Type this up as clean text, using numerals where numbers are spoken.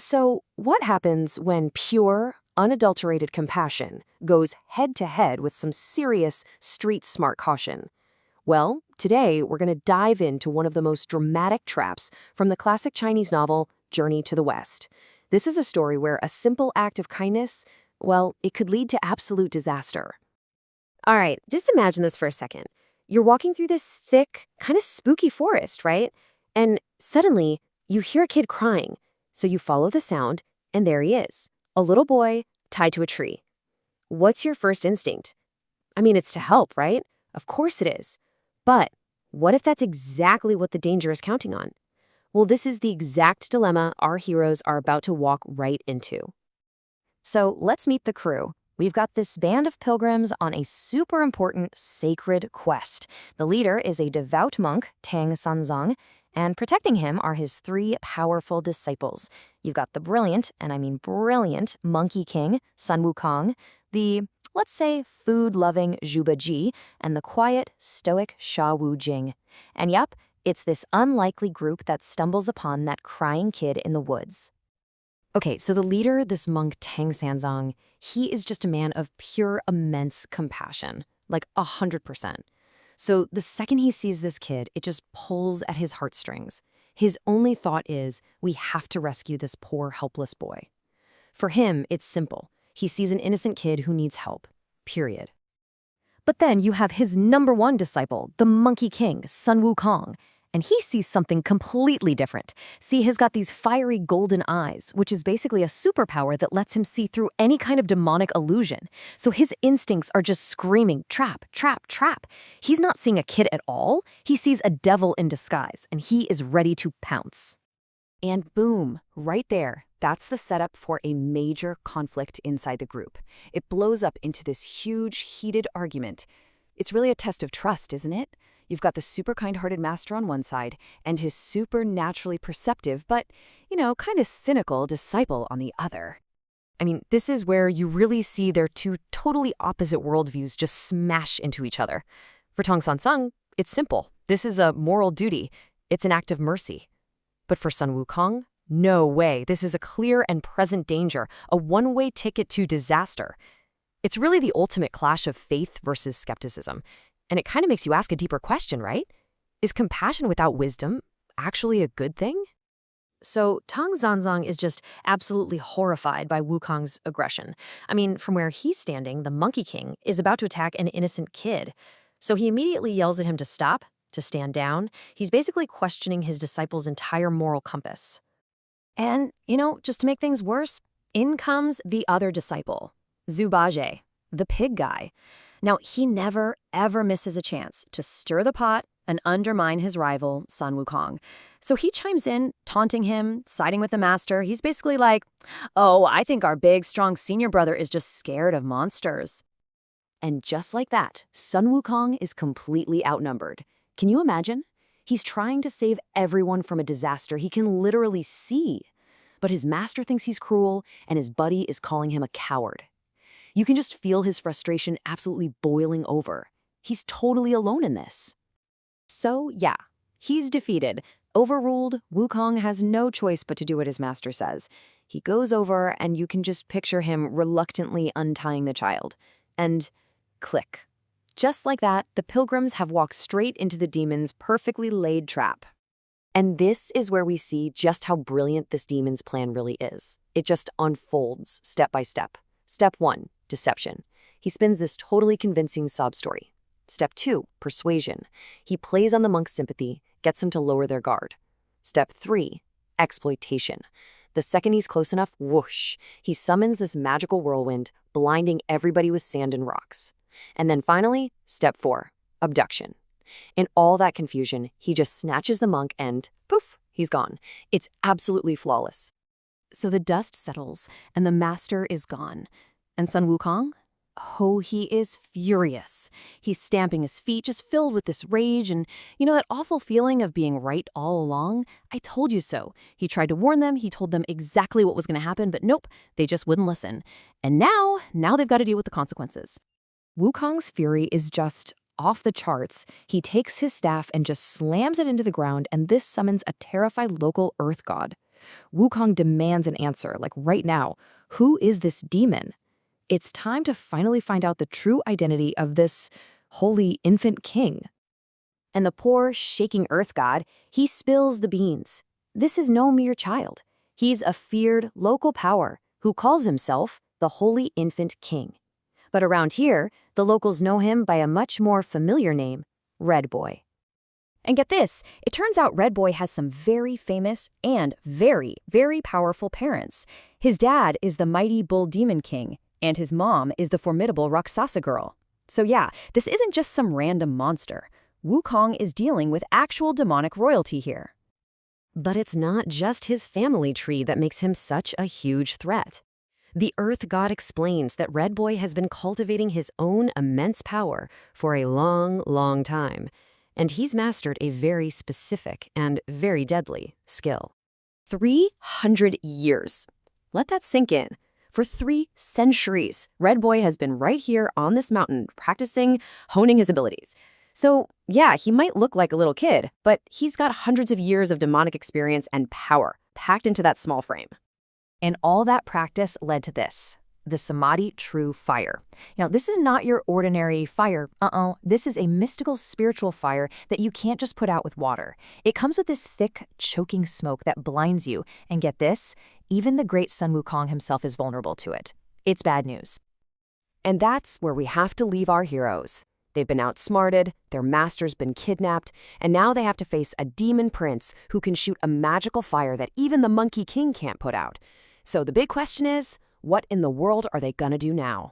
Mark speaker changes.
Speaker 1: So, what happens when pure, unadulterated compassion goes head to head with some serious street smart caution? Well, today we're going to dive into one of the most dramatic traps from the classic Chinese novel, Journey to the West. This is a story where a simple act of kindness, well, it could lead to absolute disaster. All right, just imagine this for a second. You're walking through this thick, kind of spooky forest, right? And suddenly, you hear a kid crying. So you follow the sound, and there he is, a little boy tied to a tree. What's your first instinct? I mean, it's to help, right? Of course it is. But what if that's exactly what the danger is counting on? Well, this is the exact dilemma our heroes are about to walk right into. So let's meet the crew. We've got this band of pilgrims on a super important sacred quest. The leader is a devout monk, Tang Sanzang, and protecting him are his three powerful disciples. You've got the brilliant, and I mean brilliant, Monkey King, Sun Wukong, the, let's say, food-loving Zhuba Ji, and the quiet, stoic Sha Wu Jing. And yup, it's this unlikely group that stumbles upon that crying kid in the woods. Okay, so the leader, this monk Tang Sanzang, he is just a man of pure, immense compassion, like 100%. So the second he sees this kid, it just pulls at his heartstrings. His only thought is, we have to rescue this poor, helpless boy. For him, it's simple. He sees an innocent kid who needs help, period. But then you have his number one disciple, the Monkey King, Sun Wukong, and he sees something completely different. See, he's got these fiery golden eyes, which is basically a superpower that lets him see through any kind of demonic illusion. So his instincts are just screaming, trap, trap, trap. He's not seeing a kid at all. He sees a devil in disguise, and he is ready to pounce. And boom, right there, that's the setup for a major conflict inside the group. It blows up into this huge, heated argument. It's really a test of trust, isn't it? You've got the super kind-hearted master on one side and his supernaturally perceptive but, kind of cynical disciple on the other. I mean, this is where you really see their two totally opposite worldviews just smash into each other. For Tang Sanzang, it's simple. This is a moral duty. It's an act of mercy. But for Sun Wukong, no way. This is a clear and present danger, a one-way ticket to disaster. It's really the ultimate clash of faith versus skepticism. And it kind of makes you ask a deeper question, right? Is compassion without wisdom actually a good thing? So Tang Sanzang is just absolutely horrified by Wukong's aggression. I mean, from where he's standing, the Monkey King is about to attack an innocent kid. So he immediately yells at him to stop, to stand down. He's basically questioning his disciple's entire moral compass. And, just to make things worse, in comes the other disciple, Zhuba, the pig guy. Now, he never, ever misses a chance to stir the pot and undermine his rival, Sun Wukong. So he chimes in, taunting him, siding with the master. He's basically like, oh, I think our big, strong senior brother is just scared of monsters. And just like that, Sun Wukong is completely outnumbered. Can you imagine? He's trying to save everyone from a disaster he can literally see. But his master thinks he's cruel, and his buddy is calling him a coward. You can just feel his frustration absolutely boiling over. He's totally alone in this. So yeah, he's defeated. Overruled, Wukong has no choice but to do what his master says. He goes over, and you can just picture him reluctantly untying the child. And click. Just like that, the pilgrims have walked straight into the demon's perfectly laid trap. And this is where we see just how brilliant this demon's plan really is. It just unfolds step by step. Step 1. Deception. He spins this totally convincing sob story. Step 2, persuasion. He plays on the monk's sympathy, gets them to lower their guard. Step 3, exploitation. The second he's close enough, whoosh, he summons this magical whirlwind, blinding everybody with sand and rocks. And then finally, step 4, abduction. In all that confusion, he just snatches the monk and poof, he's gone. It's absolutely flawless. So the dust settles, and the master is gone. And Sun Wukong? Oh, he is furious. He's stamping his feet, just filled with this rage, and that awful feeling of being right all along? I told you so. He tried to warn them, he told them exactly what was going to happen, but nope, they just wouldn't listen. And now they've got to deal with the consequences. Wukong's fury is just off the charts. He takes his staff and just slams it into the ground, and this summons a terrified local earth god. Wukong demands an answer, like right now. Who is this demon? It's time to finally find out the true identity of this holy infant king. And the poor, shaking earth god, he spills the beans. This is no mere child. He's a feared local power who calls himself the Holy Infant King. But around here, the locals know him by a much more familiar name, Red Boy.
Speaker 2: And get this, it turns out Red Boy has some very famous and very, very powerful parents. His dad is the mighty Bull Demon King, and his mom is the formidable Rakshasa girl. So yeah, this isn't just some random monster. Wukong is dealing with actual demonic royalty here.
Speaker 1: But it's not just his family tree that makes him such a huge threat. The Earth God explains that Red Boy has been cultivating his own immense power for a long, long time, and he's mastered a very specific and very deadly skill. 300 years. Let that sink in. For 3 centuries, Red Boy has been right here on this mountain practicing, honing his abilities. So, yeah, he might look like a little kid, but he's got hundreds of years of demonic experience and power packed into that small frame.
Speaker 2: And all that practice led to this, the Samadhi Fire. Now, this is not your ordinary fire. This is a mystical spiritual fire that you can't just put out with water. It comes with this thick, choking smoke that blinds you. And get this, even the great Sun Wukong himself is vulnerable to it. It's bad news.
Speaker 1: And that's where we have to leave our heroes. They've been outsmarted, their master's been kidnapped, and now they have to face a demon prince who can shoot a magical fire that even the Monkey King can't put out. So the big question is, what in the world are they gonna do now?